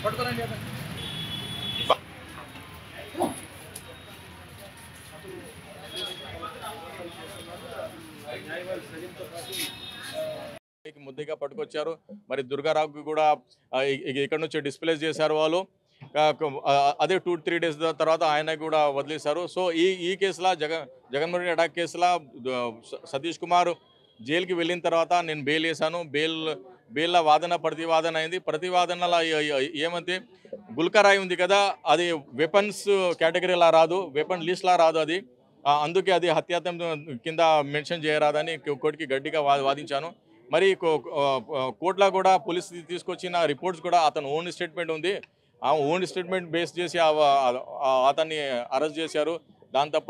పట్టుకోరండి ముద్దిగా పట్టుకొచ్చారు. మరి దుర్గారావుకి కూడా ఇక్కడ నుంచి డిస్ప్లేస్ చేశారు వాళ్ళు. అదే 2-3 డేస్ తర్వాత ఆయన కూడా వదిలేశారు. సో ఈ కేసులో జగన్మోహన్ రెడ్డి అటాక్ కేసులో సతీష్ కుమార్ జైలుకి వెళ్ళిన తర్వాత నేను బెయిల్ వేశాను. బెయిల్లో వాదన ప్రతివాదన అయింది. ప్రతివాదనలో ఏమంటే గుల్కరాయి ఉంది కదా, అది వెపన్స్ కేటగిరీలా రాదు, వెపన్ లిస్ట్లా రాదు అది. అందుకే అది హత్యాయత్నం కింద మెన్షన్ చేయరాదని కోర్టుకి గట్టిగా వాదించాను. మరి కోర్టులో కూడా పోలీస్ తీసుకొచ్చిన రిపోర్ట్స్ కూడా అతను ఓన్ స్టేట్మెంట్ ఉంది. ఆ ఓన్ స్టేట్మెంట్ బేస్ చేసి అతన్ని అరెస్ట్ చేశారు. దాని తప్ప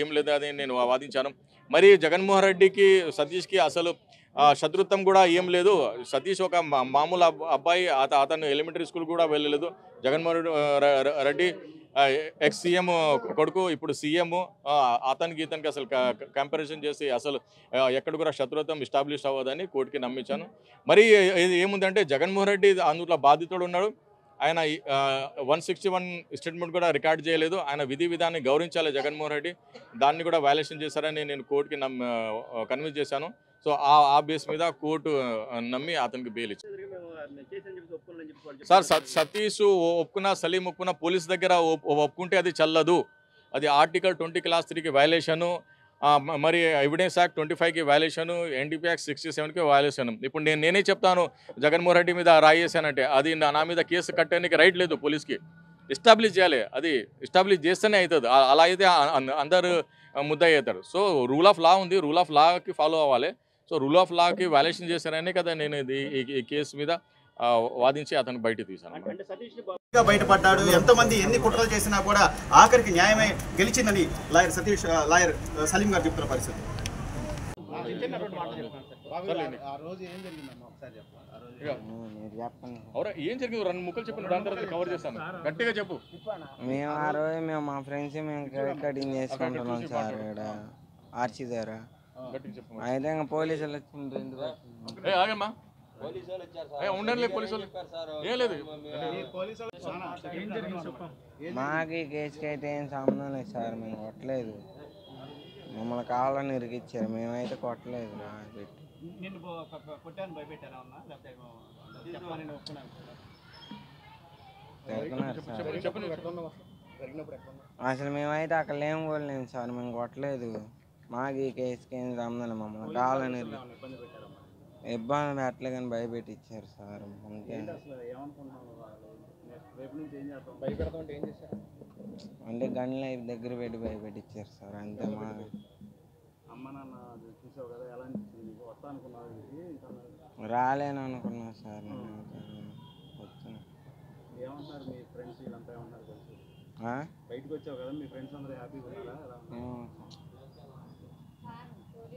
ఏం లేదు అని నేను వాదించాను. మరి జగన్మోహన్ రెడ్డికి సతీష్కి అసలు శత్రుత్వం కూడా ఏం లేదు. సతీష్ ఒక మామూలు అబ్బాయి, అతను ఎలిమెంటరీ స్కూల్ కూడా వెళ్ళలేదు. జగన్మోహన్ రెడ్డి ఎక్స్ సీఎం కొడుకు, ఇప్పుడు సీఎం. ఇతనికి అసలు కంపారిజన్ చేసి అసలు ఎక్కడ కూడా శత్రుత్వం ఎస్టాబ్లిష్ అవ్వదని కోర్టుకి నమ్మించాను. మరి ఏముందంటే జగన్మోహన్ రెడ్డి అందులో బాధితుడు ఉన్నాడు. ఆయన 161 స్టేట్మెంట్ కూడా రికార్డ్ చేయలేదు. ఆయన విధి విధాన్ని గౌరవించాలి జగన్మోహన్ రెడ్డి. దాన్ని కూడా వైలేషన్ చేశారని నేను కోర్టుకి కన్విన్స్ చేశాను. సో ఆ బేస్ మీద కోర్టు నమ్మి అతనికి బెయిల్ ఇచ్చింది. సార్ సతీష్ ఒప్పుకున్నా, సలీం ఒప్పుకున్నా, పోలీస్ దగ్గర ఒప్పుకుంటే అది చల్లదు. అది ఆర్టికల్ 20 క్లాస్ 3కి వైలేషను, మరి ఎవిడెన్స్ యాక్ట్ 25కి వైలేషను, ఎన్డీపీ యాక్ట్ 67కి వైలేషను. ఇప్పుడు నేనే చెప్తాను జగన్మోహన్ రెడ్డి మీద రాయేసానంటే అది నా మీద కేసు కట్టడానికి రైట్ లేదు. పోలీస్కి ఎస్టాబ్లిష్ చేయాలి. అది ఎస్టాబ్లిష్ చేస్తేనే అవుతుంది. అలా అయితే అందరు ముద్దాయి అవుతారు. సో రూల్ ఆఫ్ లా ఉంది, రూల్ ఆఫ్ లాకి ఫాలో అవ్వాలి. సో రూల్ ఆఫ్ లాకి వైలేషన్ చేశారనే కదా నేను ఈ కేసు మీద వాదించి అతను బయట తీశాను. బయటపడ్డాడు. ఎంతమంది ఎన్ని కుట్రలు చేసినా కూడా ఆఖరికి న్యాయమే గెలిచిందని లాయర్ సలీం గారు చెప్తున్న పరిస్థితి. ఏం జరిగింది? 2 ముక్కలు చెప్పిన దాని తర్వాత కవర్ చేస్తాను. గట్టిగా చెప్పు. మేము ఆ రోజు మా ఫ్రెండ్స్ కటింగ్ చేసుకుంటున్నాం సార్ ఇక్కడ ఆర్చి దగ్గర. అయితే ఇంకా పోలీసులు వచ్చిండ్రు. మాకు ఈ కేసుకి అయితే ఏం సంబంధం లేదు సార్. మేము కొట్టలేదు, మమ్మల్ని కావాలని ఇరికిచ్చారు. మేమైతే కొట్టలేదు. అసలు మేమైతే అక్కడ లేము కూడా లేము సార్. మేము కొట్టలేదు. మాకు ఈ కేసుకి ఏం సంబంధం లేదు. మమ్మల్ని కావాలని ఇబ్బంది పెట్టలే కానీ భయపెట్టించారు సార్. అంటే గన్ల దగ్గర పెట్టి భయపెట్టించారు సార్. అంతే. రాలేను అనుకున్నా సార్. బయటకు వచ్చావు కదా, మీ ఫ్రెండ్స్ అందరూ హ్యాపీగా ఉన్నారా?